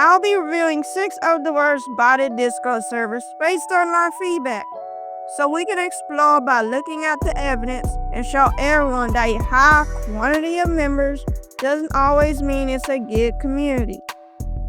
I'll be reviewing 6 of the worst botted Discord servers based on our feedback, so we can explore by looking at the evidence and show everyone that a high quantity of members doesn't always mean it's a good community.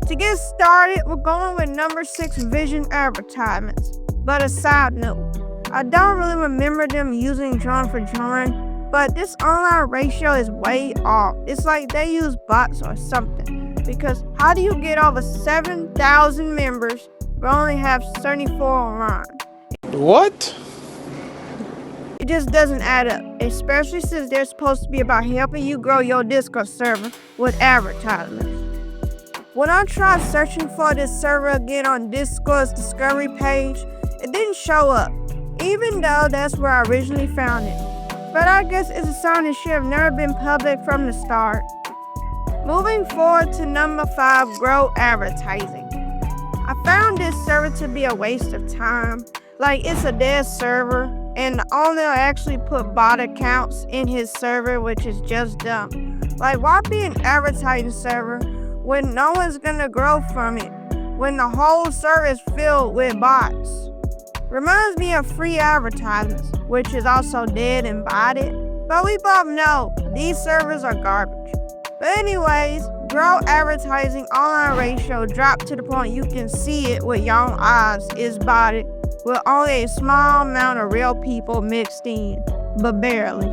To get started, we're going with number 6 Vision Advertisements. But a side note, I don't really remember them using join for join, but this online ratio is way off. It's like they use bots or something. Because how do you get over 7,000 members but only have 74 online? What? It just doesn't add up, especially since they're supposed to be about helping you grow your Discord server with advertisements. When I tried searching for this server again on Discord's discovery page, it didn't show up, even though that's where I originally found it. But I guess it's a sign it should have never been public from the start. Moving forward to number 5, Grow Advertising. I found this server to be a waste of time. Like, it's a dead server, and the owner actually put bot accounts in his server, which is just dumb. Like, why be an advertising server when no one's gonna grow from it, when the whole server is filled with bots? Reminds me of free advertisements, which is also dead and botted, but we both know these servers are garbage. But anyways, Grow Advertising online ratio dropped to the point you can see it with your own eyes is botted, with only a small amount of real people mixed in, but barely.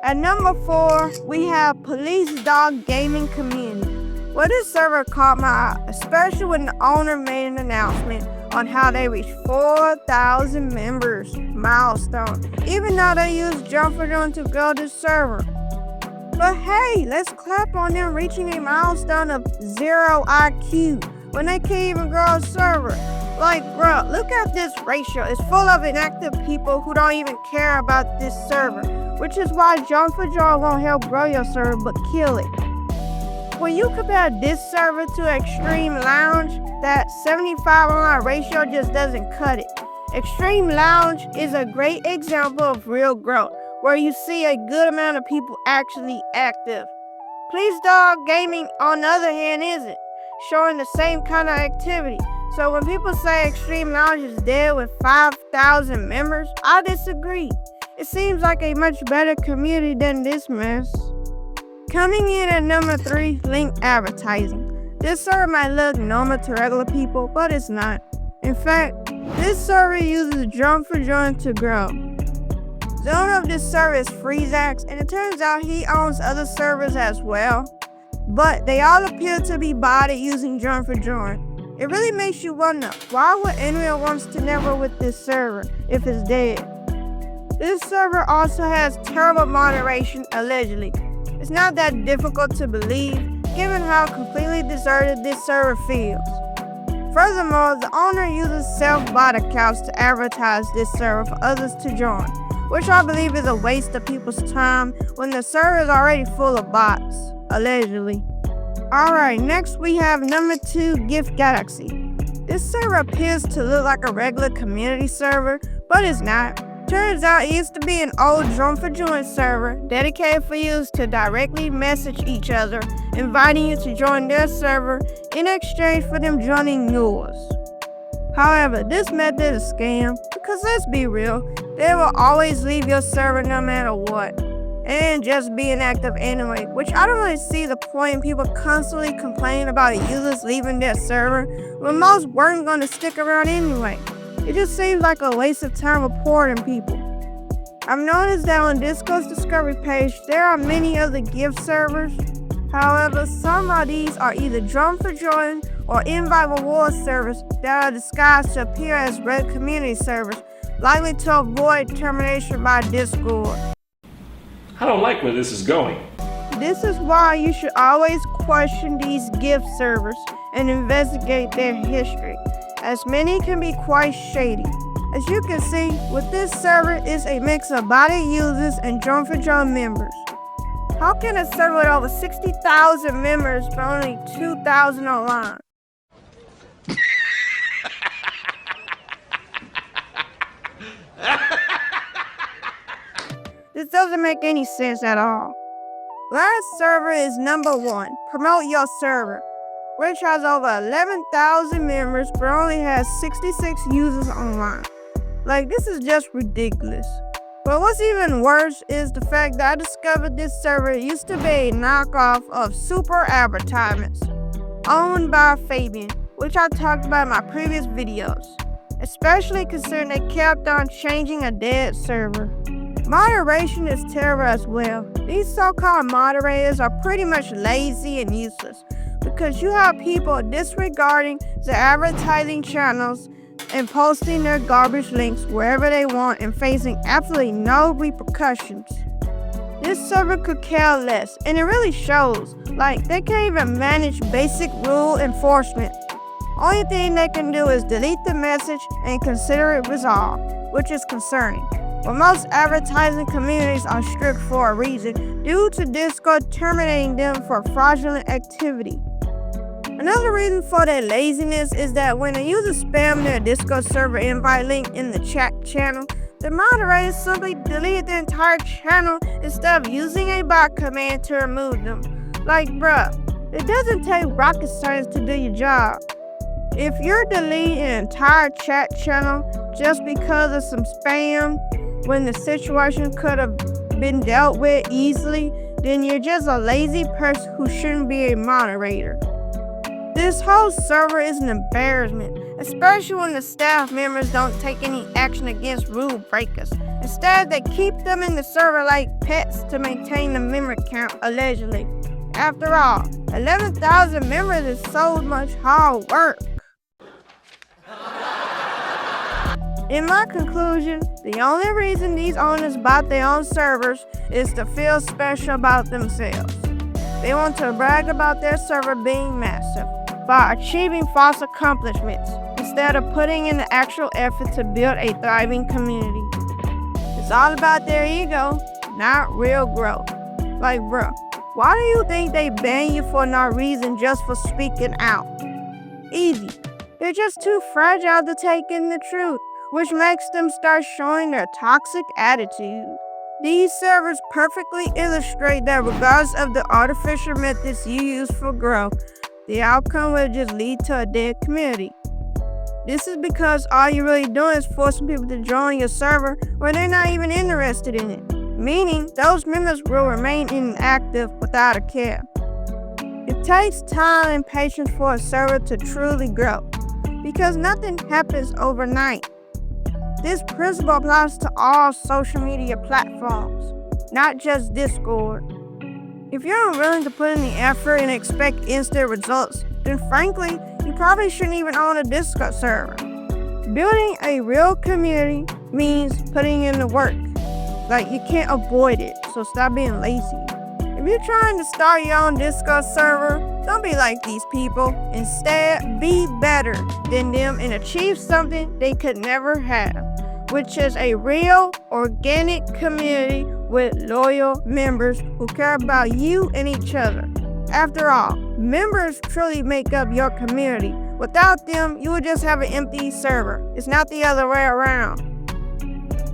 At number 4, we have Policedog Gaming Community. Well, this server caught my eye, especially when the owner made an announcement on how they reached 4,000 members milestone, even though they used Jump for Join to grow this server. But hey, let's clap on them reaching a milestone of 0 IQ when they can't even grow a server. Like, bro, look at this ratio. It's full of inactive people who don't even care about this server, which is why Jump for Join won't help grow your server but kill it. When you compare this server to Extreme Lounge, that 75 online ratio just doesn't cut it. Extreme Lounge is a great example of real growth, where you see a good amount of people actually active. Policedog Gaming, on the other hand, isn't, showing the same kind of activity. So when people say Extreme Lounge is dead with 5,000 members, I disagree. It seems like a much better community than this mess. Coming in at number 3, Link Advertising. This server might look normal to regular people, but it's not. In fact, this server uses Jump for Join to grow. The owner of this server is Freezax, and it turns out he owns other servers as well, but they all appear to be botted using Jump for Join. It really makes you wonder, why would anyone want to network with this server if it's dead? This server also has terrible moderation, allegedly. It's not that difficult to believe, given how completely deserted this server feels. Furthermore, the owner uses self-bot accounts to advertise this server for others to join, which I believe is a waste of people's time when the server is already full of bots, allegedly. Alright, next we have number 2, GIF Galaxy. This server appears to look like a regular community server, but it's not. Turns out it used to be an old Jump for Join server dedicated for users to directly message each other, inviting you to join their server in exchange for them joining yours. However, this method is a scam because let's be real, they will always leave your server no matter what, and just be inactive anyway, which I don't really see the point in people constantly complaining about users leaving their server when most weren't going to stick around anyway. It just seems like a waste of time reporting people. I've noticed that on Discord's discovery page, there are many other GIF servers. However, some of these are either Jump for Join or invite reward servers that are disguised to appear as red community servers, likely to avoid termination by Discord. I don't like where this is going. This is why you should always question these GIF servers and investigate their history, as many can be quite shady. As you can see, with this server is a mix of botted users and Jump for Join members. How can a server with over 60,000 members but only 2,000 online? This doesn't make any sense at all. Last server is number 1, promote your server. which has over 11,000 members but only has 66 users online. Like, this is just ridiculous. But what's even worse is the fact that I discovered this server used to be a knockoff of Super Advertisements, owned by Fabian, which I talked about in my previous videos, especially considering they kept on changing a dead server. Moderation is terrible as well. These so-called moderators are pretty much lazy and useless because you have people disregarding the advertising channels and posting their garbage links wherever they want and facing absolutely no repercussions. This server could care less, and it really shows. Like, they can't even manage basic rule enforcement. Only thing they can do is delete the message and consider it resolved, which is concerning. But most advertising communities are strict for a reason, due to Discord terminating them for fraudulent activity. Another reason for their laziness is that when a user spams their Discord server invite link in the chat channel, the moderators simply delete the entire channel instead of using a bot command to remove them. Like, bruh, it doesn't take rocket science to do your job. If you're deleting an entire chat channel just because of some spam, when the situation could have been dealt with easily, then you're just a lazy person who shouldn't be a moderator. This whole server is an embarrassment, especially when the staff members don't take any action against rule breakers. Instead, they keep them in the server like pets to maintain the member count, allegedly. After all, 11,000 members is so much hard work. In my conclusion, the only reason these owners bought their own servers is to feel special about themselves. They want to brag about their server being massive by achieving false accomplishments instead of putting in the actual effort to build a thriving community. It's all about their ego, not real growth. Like, bro, why do you think they ban you for no reason just for speaking out? Easy. They're just too fragile to take in the truth, which makes them start showing their toxic attitude. These servers perfectly illustrate that regardless of the artificial methods you use for growth, the outcome will just lead to a dead community. This is because all you're really doing is forcing people to join your server when they're not even interested in it, meaning those members will remain inactive without a care. It takes time and patience for a server to truly grow, because nothing happens overnight. This principle applies to all social media platforms, not just Discord. If you're unwilling to put in the effort and expect instant results, then frankly, you probably shouldn't even own a Discord server. Building a real community means putting in the work. Like, you can't avoid it, so stop being lazy. If you're trying to start your own Discord server, don't be like these people. Instead, be better than them and achieve something they could never have, which is a real, organic community with loyal members who care about you and each other. After all, members truly make up your community. Without them, you would just have an empty server. It's not the other way around.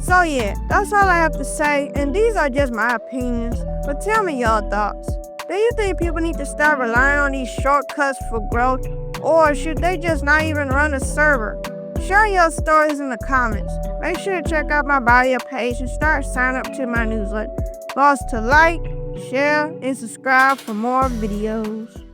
So yeah, that's all I have to say, and these are just my opinions, but tell me your thoughts. Do you think people need to start relying on these shortcuts for growth, or should they just not even run a server? Share your stories in the comments. Make sure to check out my bio page and start signing up to my newsletter. Also to like, share, and subscribe for more videos.